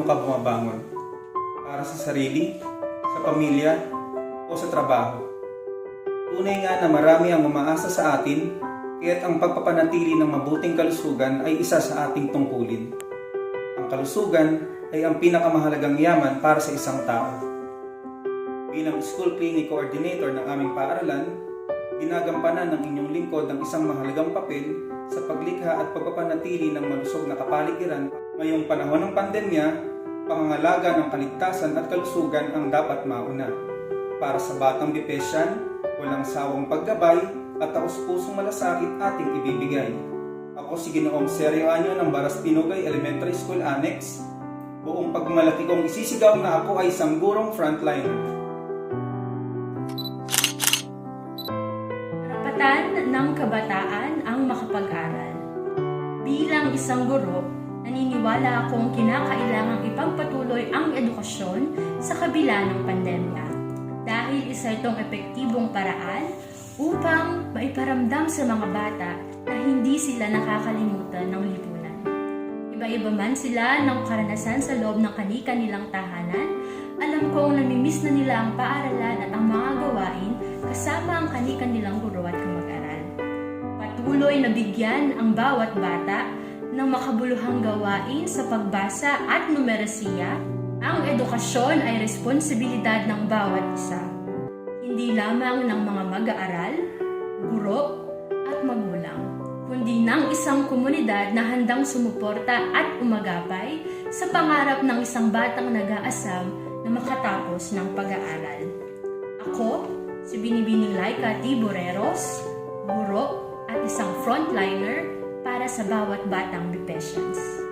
ka bumabangon? Para sa sarili, sa pamilya, o sa trabaho? Tunay nga na marami ang umaasa sa atin, kaya't ang pagpapanatili ng mabuting kalusugan ay isa sa ating tungkulin. Ang kalusugan ay ang pinakamahalagang yaman para sa isang tao. Bilang school clinic coordinator ng aming paaralan, ginagampanan ng inyong lingkod ang isang mahalagang papel sa paglikha at pagpapanatili ng malusog na kapaligiran. Ngayong panahon ng pandemya, pangangalaga ng kaligtasan at kalusugan ang dapat mauna. Para sa batang Bipesyan, walang sawang paggabay at taus-pusong malasakit ating ibibigay. Ako si Ginoong Sergio Anyo ng Baras Tinugay Elementary School Annex. Buong pagmalaki kong isisigaw na ako ay isang gurong frontliner. Karapatan ng kabataan ang makapag-aral. Bilang isang guro, naniniwala akong kinakailangang ipagpatuloy ang edukasyon sa kabila ng pandemya dahil isa itong epektibong paraan upang maiparamdam sa mga bata na hindi sila nakakalimutan ng lipunan. Iba-iba man sila ng karanasan sa loob ng kani-kanilang tahanan, alam kong namimiss na nila ang paaralan at ang mga gawain kasama ang kani-kanilang guro at kamag-aral. Patuloy na bigyan ang bawat bata ng makabuluhang gawain sa pagbasa at numerasiya. Ang edukasyon ay responsibilidad ng bawat isa, hindi lamang ng mga mag-aaral, guro at magulang, kundi ng isang komunidad na handang sumuporta at umagapay sa pangarap ng isang batang nag-aasam na makatapos ng pag-aaral. Ako, si Binibining Laika T. Boreros, guro at isang frontliner para sa bawat batang Bipesians.